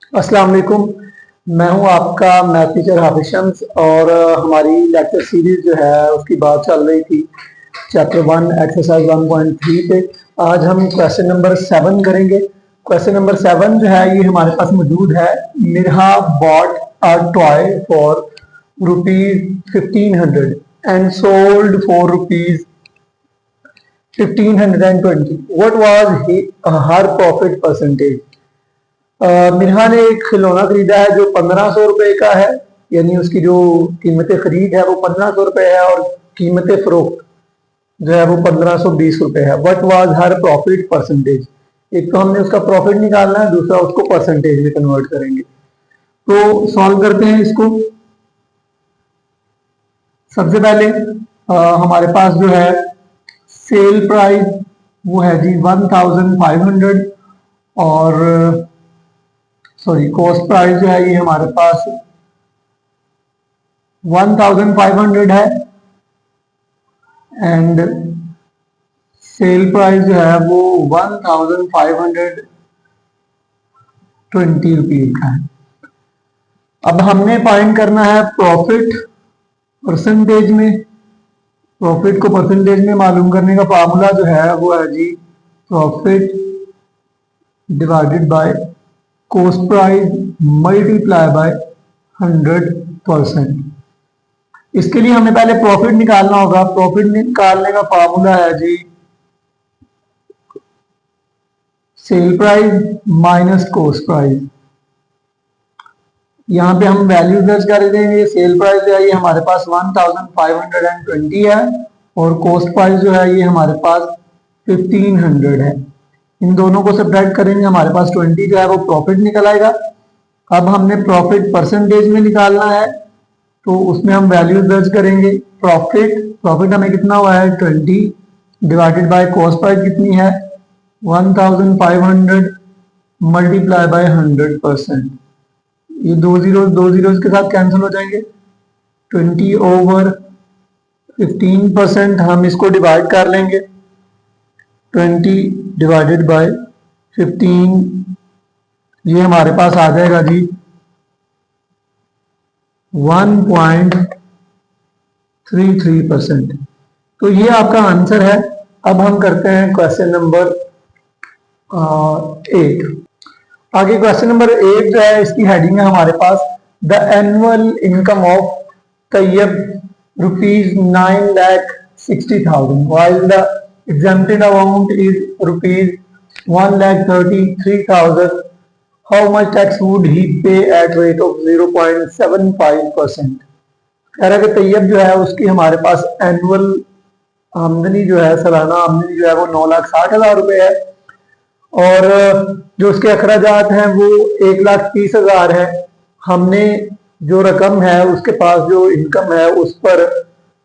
अस्सलाम वालेकुम। मैं हूं आपका मैथ टीचर हाफिज शम्स और हमारी लेक्चर सीरीज जो है उसकी बात चल रही थी चैप्टर 1 एक्सरसाइज 1.3 पे। आज हम क्वेश्चन नंबर 7 करेंगे। क्वेश्चन नंबर 7 जो है ये हमारे पास मौजूद है। Mirha bought a toy for ₹1500 and sold for ₹1520। What was her profit percentage? Minha ने एक खिलौना खरीदा है जो 1500 रुपए का है, यानी उसकी जो कीमत खरीद है वो 1500 रुपए है और कीमत फरोख्त जो है वो 1520 रुपए है। What was her profit percentage? एक तो हमने उसका प्रॉफिट निकालना है, दूसरा उसको परसेंटेज में कन्वर्ट करेंगे। तो सॉल्व करते हैं इसको। सबसे पहले हमारे पास जो है सेल प्राइस वो है जी 1500 और कॉस्ट प्राइस जो है ये हमारे पास 1500 है एंड सेल प्राइस जो है वो 1520 रुपीज का है। अब हमने फाइंड करना है प्रॉफिट परसेंटेज में। प्रॉफिट को परसेंटेज में मालूम करने का फार्मूला जो है वो है जी profit divided by cost price multiply by 100%। इसके लिए हमें पहले प्रॉफिट निकालना होगा। प्रॉफिट निकालने का फार्मूला है जी sale price minus cost price. यहाँ पे हम वैल्यू दर्ज कर देंगे। सेल प्राइस जो है ये हमारे पास 1520 है और कॉस्ट प्राइस जो है ये हमारे पास 1500 है। इन दोनों को सब्ट्रैक्ट करेंगे, हमारे पास 20 जो है वो प्रॉफिट निकल आएगा। अब हमने प्रॉफिट परसेंटेज में निकालना है तो उसमें हम वैल्यू दर्ज करेंगे। प्रॉफिट हमें कितना हुआ है 20 डिवाइडेड बाय कॉस्ट प्राइस कितनी है 1500 मल्टीप्लाई बाय 100%। ये दो जीरो के साथ कैंसिल हो जाएंगे। 20/15% हम इसको डिवाइड कर लेंगे। 20 डिवाइडेड बाय 15 ये हमारे पास आ जाएगा जी 1.33%। तो ये आपका आंसर है। अब हम करते हैं क्वेश्चन नंबर 8। आगे क्वेश्चन नंबर 8 जो है इसकी हेडिंग है हमारे पास the annual income of Tayyab ₹9,60,000 while the exempted amount is ₹1,33,000. How much tax would he pay at rate of 0.75%? कह रहा है कि तैयब जो है उसकी हमारे पास एनुअल आमदनी जो है, सालाना आमदनी जो है वो 9,60,000 रुपए है और जो उसके अखराजात हैं वो 1,30,000 है। हमने जो रकम है उसके पास जो इनकम है उस पर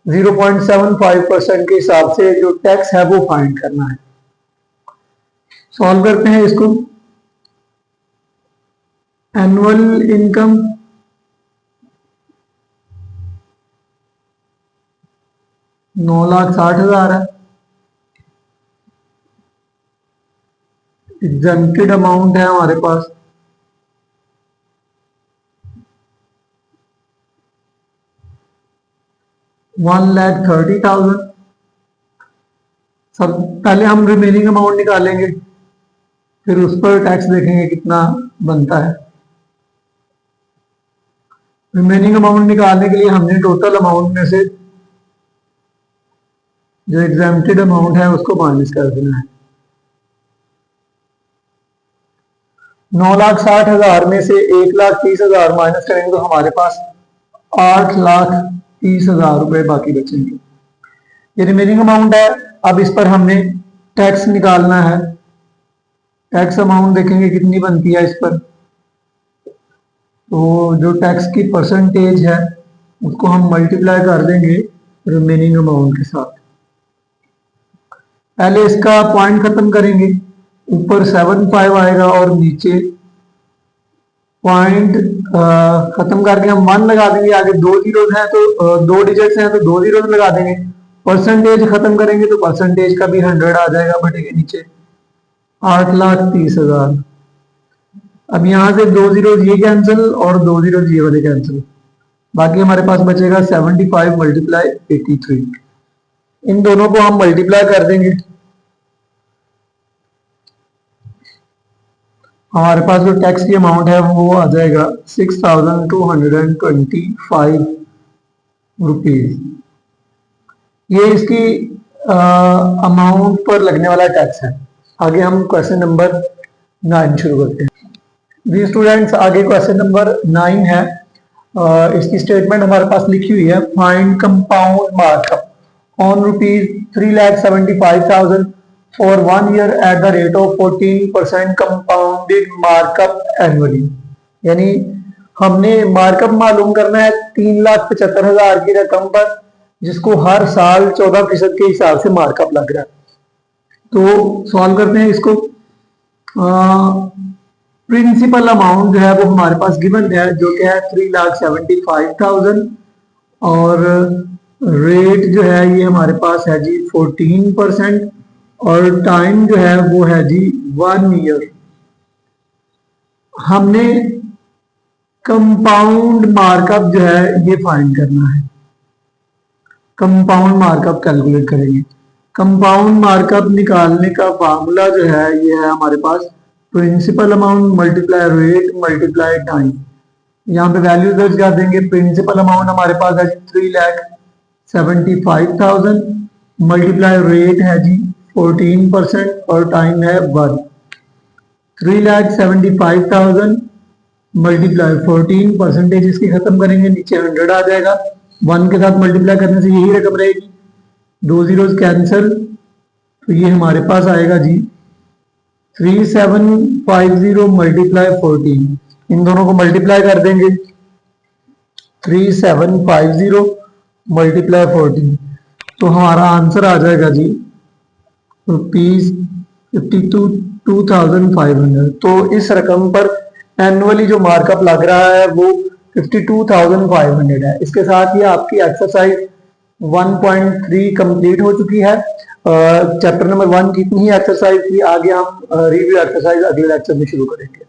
0.75% के हिसाब से जो टैक्स है वो फाइंड करना है। सॉल्व करते हैं इसको। एनुअल इनकम ₹9,60,000 है। एग्जेम्प्टेड अमाउंट है हमारे पास $1,30,000। सब पहले हम रिमेनिंग अमाउंट निकालेंगे, फिर उस पर टैक्स देखेंगे कितना बनता है। रिमेनिंग अमाउंट निकालने के लिए हमने टोटल अमाउंट में से जो एग्जेम्प्टेड अमाउंट है उसको माइनस कर देना है। 9,60,000 में से 1,30,000 माइनस करेंगे तो हमारे पास 8,30,000 रुपए बाकी बचेंगे। ये रिमेनिंग अमाउंट है। अब इस पर हमने टैक्स निकालना है। टैक्स अमाउंट देखेंगे कितनी बनती है इस पर। तो जो टैक्स की परसेंटेज है उसको हम मल्टीप्लाई कर देंगे रिमेनिंग अमाउंट के साथ। पहले इसका पॉइंट खत्म करेंगे, ऊपर 75 आएगा और नीचे पॉइंट खत्म करके हम 1 लगा देंगे। आगे 2 जीरोस हैं तो 2 डिजिट्स हैं तो 2 जीरोस लगा देंगे। परसेंटेज खत्म करेंगे तो परसेंटेज का भी 100 आ जाएगा बटे के नीचे 8,30,000। अब यहाँ से 2 जीरो ये कैंसिल और 2 जीरो ये वाले कैंसिल, बाकी हमारे पास बचेगा 75 मल्टीप्लाई 83। इन दोनों को हम मल्टीप्लाई कर देंगे, हमारे पास जो टैक्स की अमाउंट है वो आ जाएगा 6225 रुपीज। ये इसकी अमाउंट पर लगने वाला टैक्स है। आगे हम क्वेश्चन नंबर 9 शुरू करते हैं। जी स्टूडेंट्स, आगे क्वेश्चन नंबर 9 है। इसकी स्टेटमेंट हमारे पास लिखी हुई है, find compound markup on ₹3,75,000 for 1 year at the rate of 14% compounded markup annually. यानी हमने मार्कअप मालूम करना है 3,75,000 की रकम पर, जिसको हर साल 14% के हिसाब से मार्कअप लग रहा है। तो सॉल्व करते हैं इसको। प्रिंसिपल अमाउंट जो है वो हमारे पास गिवन है, जो कि है 3,75,000 और रेट जो है ये हमारे पास है जी 14% और टाइम जो है वो है जी 1 year। हमने कंपाउंड मार्कअप जो है ये फाइंड करना है। कंपाउंड मार्कअप कैलकुलेट करेंगे। कंपाउंड मार्कअप निकालने का फार्मूला जो है ये है हमारे पास principal amount multiply rate multiply time. यहाँ पे वैल्यू दर्ज कर देंगे। प्रिंसिपल अमाउंट हमारे पास है 3,75,000 मल्टीप्लाई रेट है जी 14% और टाइम है 1। 3,75,000 मल्टीप्लाई 14% इसकी खत्म करेंगे, नीचे 100 आ जाएगा। 1 के साथ मल्टीप्लाई करने से यही रकम रहेगी, 2 जीरोज कैंसिल, तो ये हमारे पास आएगा जी 3,750 मल्टीप्लाई 14। इन दोनों को मल्टीप्लाई कर देंगे, 3,750 मल्टीप्लाई 14, तो हमारा आंसर आ जाएगा जी ₹52,500। तो इस रकम पर एनुअली जो मार्कअप लग रहा है वो 52,500 है। इसके साथ ही आपकी एक्सरसाइज 1.3 कंप्लीट हो चुकी है। चैप्टर नंबर 1 की इतनी ही एक्सरसाइज थी। आगे हम रिव्यू एक्सरसाइज अगले लेक्चर में शुरू करेंगे।